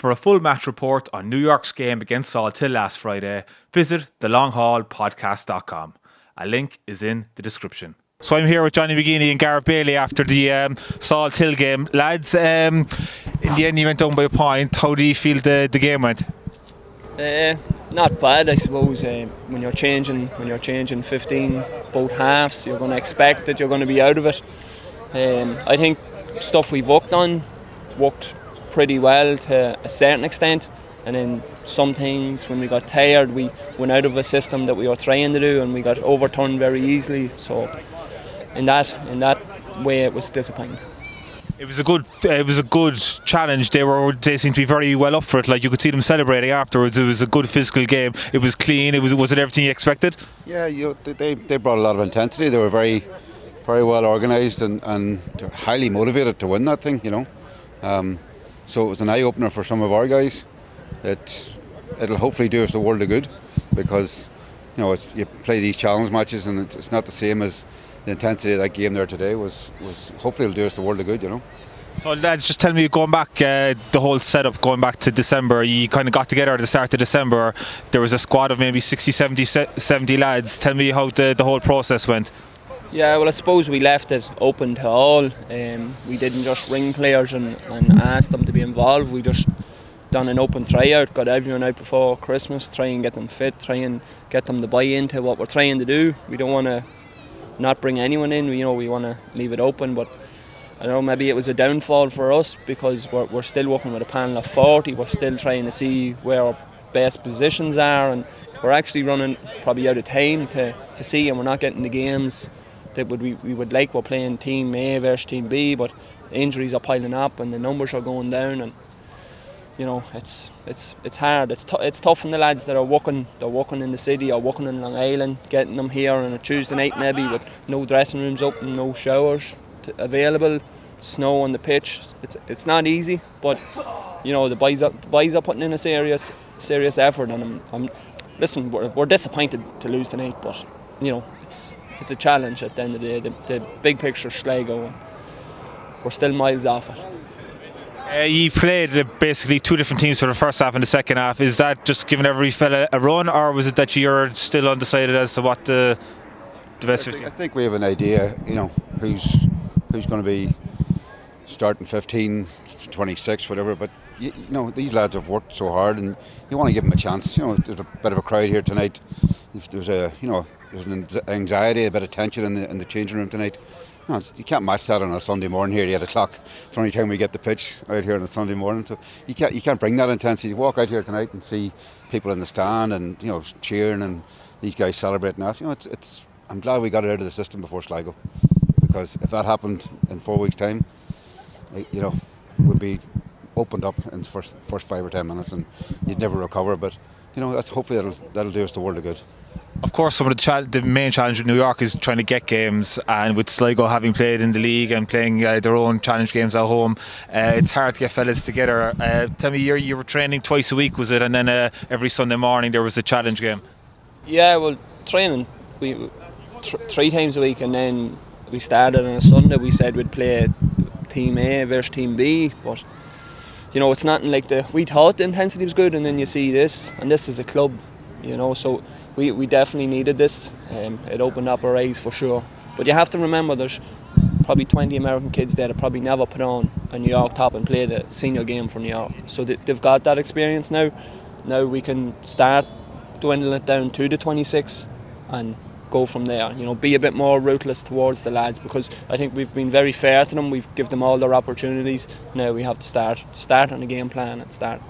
For a full match report on New York's game against Salthill last Friday, visit thelonghaulpodcast.com. A link is in the description. So I'm here with Johnny McGeeney and Gareth Bailie after the Salthill game. Lads, in the end you went down by a point. How do you feel the game went? Not bad, I suppose. When you're changing 15 both halves, you're going to expect that you're going to be out of it. I think stuff we've worked pretty well to a certain extent, and then some things when we got tired we went out of a system that we were trying to do and we got overturned very easily. So in that way it was disappointing. It was a good challenge. They seemed to be very well up for it. Like, you could see them celebrating afterwards. It was a good physical game. It was clean. Was it everything you expected? Yeah, they brought a lot of intensity. They were very, very well organised and they're highly motivated to win that thing. So it was an eye opener for some of our guys. It'll hopefully do us a world of good, because you play these challenge matches and it's not the same as the intensity of that game there today was. Hopefully it'll do us a world of good. So lads, just tell me, going back, the whole setup going back to December, you kind of got together at the start of December. There was a squad of maybe 60, 70 lads. Tell me how the whole process went. Yeah, well, I suppose we left it open to all. We didn't just ring players and ask them to be involved. We just done an open tryout, got everyone out before Christmas, try and get them fit, try and get them to buy into what we're trying to do. We don't want to not bring anyone in. We want to leave it open, but I don't know, maybe it was a downfall for us because we're still working with a panel of 40. We're still trying to see where our best positions are, and we're actually running probably out of time to see, and we're not getting the games that we would like. We're playing Team A versus Team B, but the injuries are piling up and the numbers are going down, and it's hard. It's tough on the lads that are working in the city or working in Long Island, getting them here on a Tuesday night maybe with no dressing rooms open, no showers available, snow on the pitch. It's not easy, but the boys are putting in a serious effort, and listen, we're disappointed to lose tonight, but it's a challenge at the end of the day. The big picture Sligo, and we're still miles off it. You played basically two different teams for the first half and the second half. Is that just giving every fella a run, or was it that you're still undecided as to what the best 15? I think we have an idea, who's going to be starting 15, 26, whatever. But these lads have worked so hard, and you want to give them a chance. There's a bit of a crowd here tonight. There's an anxiety, a bit of tension in the changing room tonight. You can't match that on a Sunday morning here at 8 o'clock. It's the only time we get the pitch out here on a Sunday morning. So you can't bring that intensity. You walk out here tonight and see people in the stand and cheering and these guys celebrating that. I'm glad we got it out of the system before Sligo, because if that happened in 4 weeks' time, we'd be opened up in the first 5 or 10 minutes and you'd never recover. But hopefully that'll do us the world of good. Of course, some of the main challenge with New York is trying to get games, and with Sligo having played in the league and playing their own challenge games at home, it's hard to get fellas together. Tell me, you were training twice a week, was it? And then every Sunday morning there was a challenge game. Yeah, well, training we 3 times a week, and then we started on a Sunday. We said we'd play Team A versus Team B, but it's not like we thought the intensity was good, and then you see this, and this is a club, so we definitely needed this. It opened up our eyes for sure. But you have to remember, there's probably 20 American kids there that probably never put on a New York top and played a senior game for New York. So they've got that experience now. Now we can start dwindling it down to the 26 and go from there. Be a bit more ruthless towards the lads, because I think we've been very fair to them. We've given them all their opportunities. Now we have to start on the game plan and start.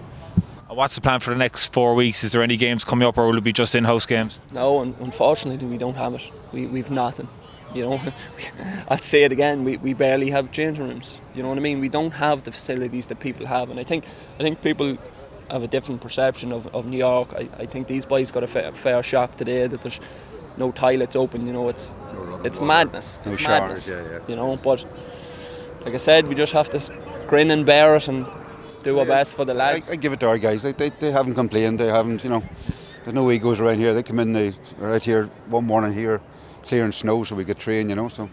What's the plan for the next 4 weeks? Is there any games coming up, or will it be just in-house games? No, unfortunately we don't have it. We've nothing. I'll say it again, we barely have changing rooms. You know what I mean? We don't have the facilities that people have, and I think people have a different perception of New York. I think these boys got a fair shock today that there's no toilets open. It's madness. No it's showers, madness, yeah. But like I said, we just have to grin and bear it and do our best for the lads. I give it to our guys. They haven't complained. They haven't, there's no egos around here. They come in, they're out here one morning here clearing snow so we could train, So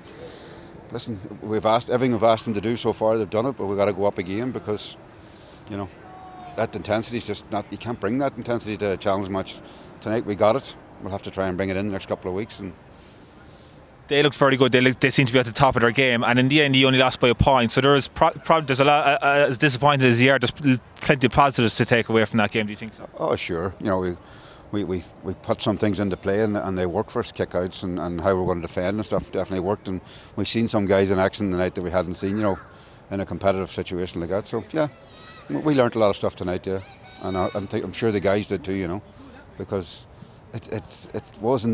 listen, everything we've asked them to do so far, they've done it, but we've got to go up again because, that intensity is just not. You can't bring that intensity to a challenge match. Tonight we got it. We'll have to try and bring it in the next couple of weeks. And They looked very good. They seem to be at the top of their game, and in the end, you only lost by a point. So there's a lot. As disappointed as you are, there's plenty of positives to take away from that game. Do you think so? oh, sure. We put some things into play and they work for us. Kickouts and how we're going to defend and stuff definitely worked. And we've seen some guys in action tonight that we hadn't seen. In a competitive situation like that. So yeah, we learnt a lot of stuff tonight. Yeah, and I'm sure the guys did too. Because it was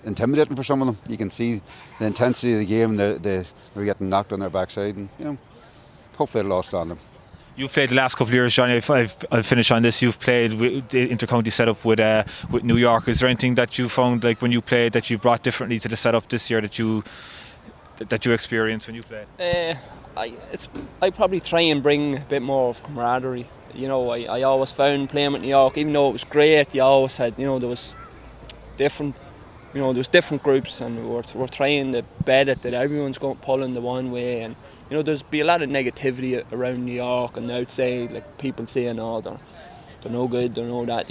intimidating for some of them. You can see the intensity of the game. They were getting knocked on their backside, and hopefully it'll all stand them. You've played the last couple of years, Johnny. I'll finish on this. You've played with the intercounty setup with New York. Is there anything that you found, like when you played, that you've brought differently to the setup this year that you experienced when you played? I probably try and bring a bit more of camaraderie. I always found playing with New York, even though it was great, you always had, there was different, there was different groups, and we're trying to bet it that everyone's pulling the one way, and there's be a lot of negativity around New York and outside, like people saying, oh, they're no good, they're no that.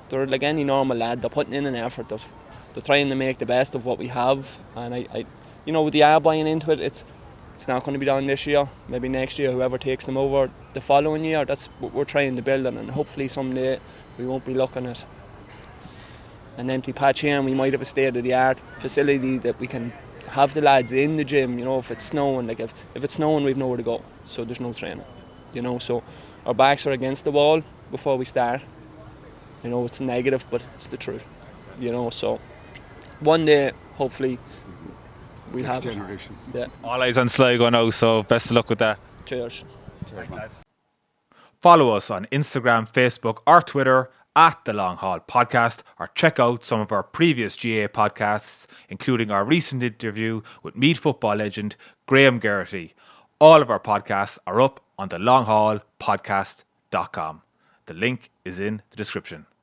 They're like any normal lad. They're putting in an effort. They're trying to make the best of what we have, and I with the are buying into it, it's not going to be done this year. Maybe next year, whoever takes them over the following year, that's what we're trying to build on, and hopefully someday we won't be looking at an empty patch here, and we might have a state-of-the-art facility that we can have the lads in the gym. If it's snowing, like if it's snowing, we've nowhere to go, so there's no training. So our backs are against the wall before we start. It's negative, but it's the truth. So one day, hopefully, we'll Next have generation. it. Yeah. All eyes on Sligo now, so best of luck with that. Cheers. Thanks, lads. Follow us on Instagram, Facebook, or Twitter at The Long Haul Podcast, or check out some of our previous GA podcasts, including our recent interview with Meath football legend Graham Geraghty. All of our podcasts are up on the longhaulpodcast.com. The link is in the description.